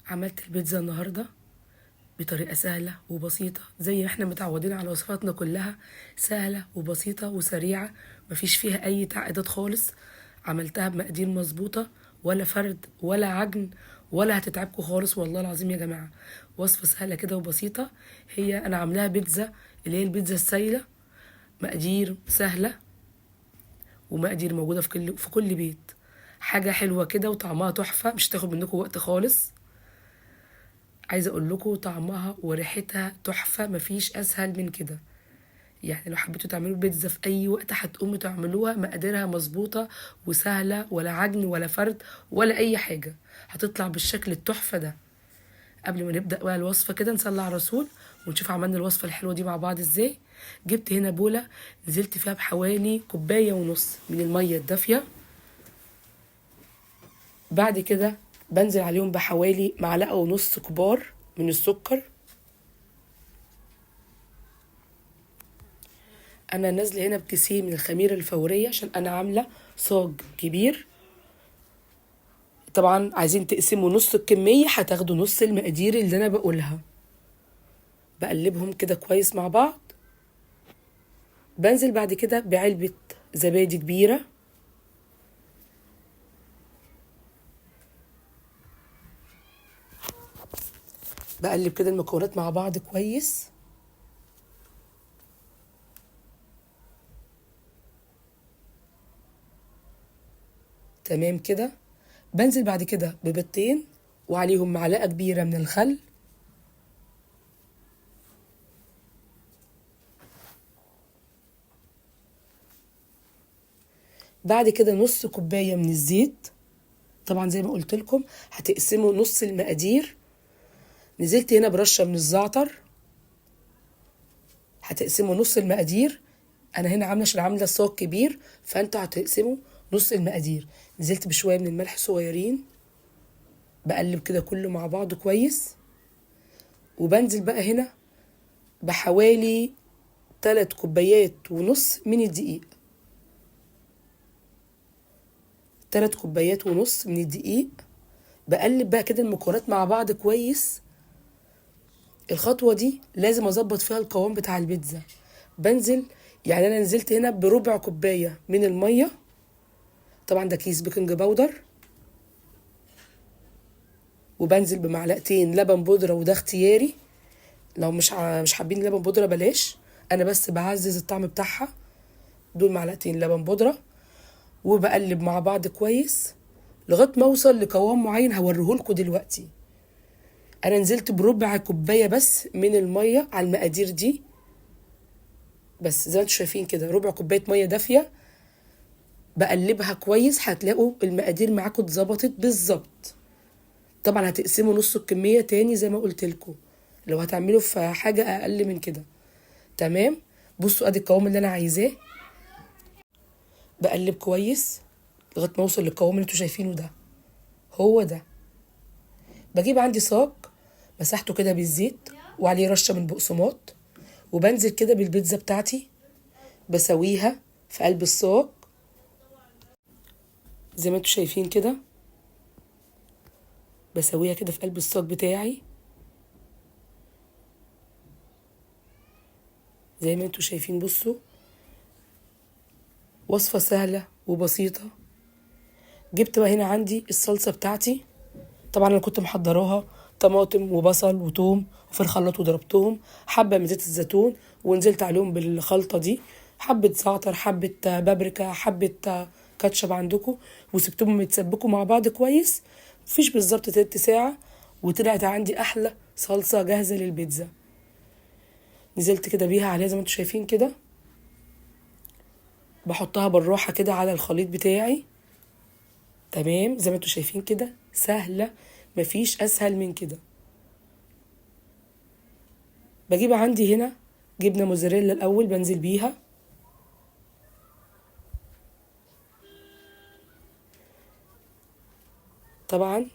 عملت البيتزا النهاردة بطريقة سهلة وبسيطة زي ما احنا متعودين على وصفاتنا كلها، سهلة وبسيطة وسريعة، مفيش فيها أي تعقيدات خالص. عملتها بمقادير مظبوطة، ولا فرد ولا عجن ولا هتتعبكوا خالص، والله العظيم يا جماعة. وصفة سهلة كده وبسيطة. هي أنا عاملاها بيتزا، اللي هي البيتزا السايلة. مقادير سهلة ومقادير موجودة في كل بيت. حاجة حلوة كده وطعمها تحفة، مش هتاخد منكم وقت خالص. عايزه اقول لكم طعمها وريحتها تحفه، مفيش اسهل من كده. يعني لو حبيتوا تعملوا بيتزا في اي وقت هتقوموا تعملوها، مقاديرها مظبوطه وسهله، ولا عجن ولا فرد ولا اي حاجه، هتطلع بالشكل التحفه ده. قبل ما نبدا بقى الوصفه كده نصلي على الرسول ونشوف عملنا الوصفه الحلوه دي مع بعض ازاي. جبت هنا بوله، نزلت فيها بحوالي كوبايه ونص من الميه الدافيه. بعد كده بنزل عليهم بحوالي معلقه ونص كبار من السكر. انا نازله هنا بكيسين من الخميره الفوريه عشان انا عامله صاج كبير. طبعا عايزين تقسموا نص الكميه هتاخدوا نص المقادير اللي انا بقولها. بقلبهم كده كويس مع بعض. بنزل بعد كده بعلبه زبادي كبيره. بقلب كده المكونات مع بعض كويس. تمام كده. بنزل بعد كده ببيضتين وعليهم معلقه كبيره من الخل. بعد كده نص كوبايه من الزيت. طبعا زي ما قلت لكم هتقسموا نص المقادير. نزلت هنا برشه من الزعتر، هتقسموا نص المقادير. انا هنا عامله عشان عامله صاج كبير، فانتوا هتقسموا نص المقادير. نزلت بشويه من الملح صغيرين. بقلب كده كله مع بعض كويس. وبنزل بقى هنا بحوالي 3 كوبايات ونص من الدقيق. 3 كوبايات ونص من الدقيق. بقلب بقى كده المكونات مع بعض كويس. الخطوه دي لازم اظبط فيها القوام بتاع البيتزا. بنزل، يعني انا نزلت هنا بربع كوبايه من الميه. طبعا ده كيس بيكنج باودر. وبنزل بمعلقتين لبن بودرة، وده اختياري. لو مش حابين لبن بودرة بلاش، انا بس بعزز الطعم بتاعها. دول معلقتين لبن بودرة. وبقلب مع بعض كويس لغايه ما اوصل لقوام معين هوريهولكوا دلوقتي. انا نزلت بربع كوبايه بس من الميه على المقادير دي. بس زي ما انتم شايفين كده ربع كوبايه ميه دافيه. بقلبها كويس، هتلاقوا المقادير معاكم اتظبطت بالظبط. طبعا هتقسموا نص الكميه تاني زي ما قلت لكم لو هتعملوا في حاجه اقل من كده. تمام. بصوا ادي القوام اللي انا عايزاه. بقلب كويس لغايه ما اوصل للقوام اللي انتوا شايفينه ده. هو ده. بجيب عندي صاج مسحته كده بالزيت وعليه رشه من بقسماط. وبنزل كده بالبيتزا بتاعتي، بسويها في قلب الصاج زي ما انتوا شايفين كده. بسويها كده في قلب الصاج بتاعي زي ما انتوا شايفين. بصوا، وصفة سهلة وبسيطة. جبت بقى هنا عندي الصلصة بتاعتي. طبعا انا كنت محضراها طماطم وبصل وتوم وفي الخلاط وضربتهم. حبة من زيت الزيتون ونزلت عليهم بالخلطة دي. حبة زعتر، حبة بابريكا، حبة كاتشب عندكم. وسبتهم يتسبكوا مع بعض كويس. مفيش بالظبط تلت ساعة وطلعت عندي أحلى صلصة جاهزة للبيتزا. نزلت كده بيها عليها زي ما انتوا شايفين كده. بحطها بالراحة كده على الخليط بتاعي. تمام زي ما انتوا شايفين كده سهلة، مفيش أسهل من كده. بجيب عندي هنا جبنة موزاريلا الأول بنزل بيها. طبعا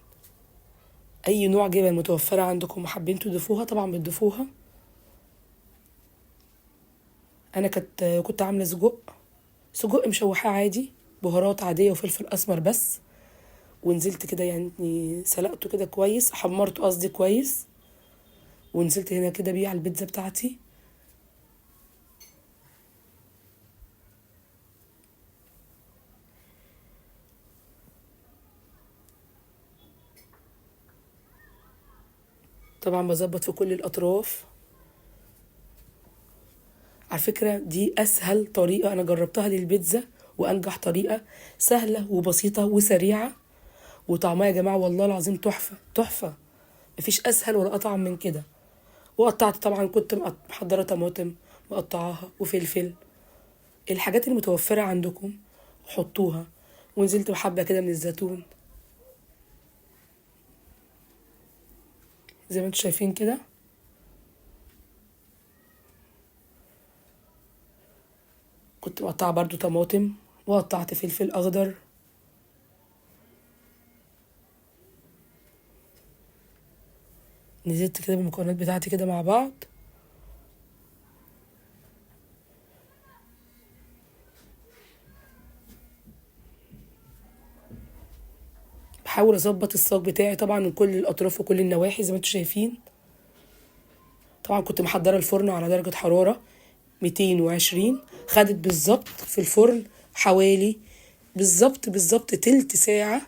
أي نوع جبن متوفرة عندكم وحابين تضيفوها طبعا بتضيفوها. أنا كنت عاملة سجق مشوحاه عادي، بهارات عادية وفلفل أسمر بس. ونزلت كده يعني سلقته كده كويس، حمرته قصدي كويس، ونزلت هنا كده بيه على البيتزا بتاعتي. طبعا بظبط في كل الاطراف. على فكرة دي اسهل طريقة انا جربتها للبيتزا، وانجح طريقة، سهلة وبسيطة وسريعة، وطعمها يا جماعة والله العظيم تحفة تحفة. مفيش اسهل ولا اطعم من كده. وقطعت طبعا، كنت محضرة طماطم مقطعاها وفلفل، الحاجات المتوفرة عندكم حطوها. ونزلت بحبة كده من الزيتون زي ما انتوا شايفين كده. كنت مقطعة برضو طماطم، وقطعت فلفل اخضر. نزلت كده بالمكونات بتاعتي كده مع بعض. بحاول اظبط الصاج بتاعي طبعا من كل الاطراف وكل النواحي زي ما انتوا شايفين. طبعا كنت محضرة الفرن على درجة حرارة 220. خدت بالظبط في الفرن حوالي بالظبط تلت ساعة.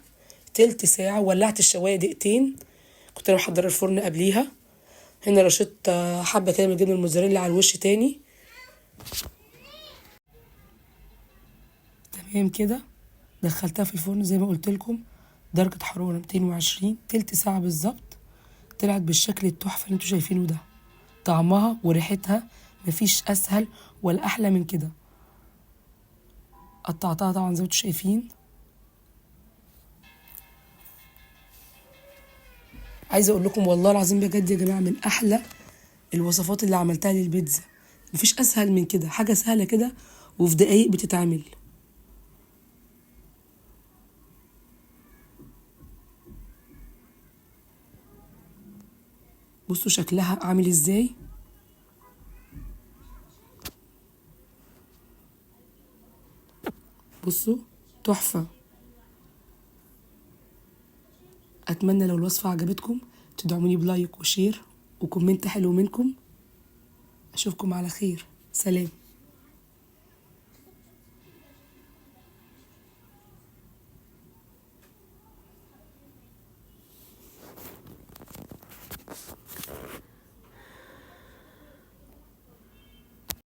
تلت ساعة. ولعت الشواية دقيقتين، كنت انا محضرة الفرن قبليها. هنا رشيت حبة كده من الجبنة الموتزاريلا على الوش تاني. تمام كده. دخلتها في الفرن زي ما قلت لكم، درجة حرارة 220، تلت ساعة بالظبط. طلعت بالشكل التحفة اللي انتوا شايفينه ده. طعمها وريحتها مفيش اسهل ولا احلى من كده. قطعتها طبعا زي ما انتوا شايفين. عايزه اقول لكم والله العظيم بجد يا جماعه، من احلى الوصفات اللي عملتها للبيتزا. مفيش اسهل من كده، حاجه سهله كده وفي دقايق بتتعمل. بصوا شكلها عامل ازاي. بصوا تحفه. اتمنى لو الوصفه عجبتكم تدعموني بلايك وشير وكومنت حلو منكم. اشوفكم على خير. سلام.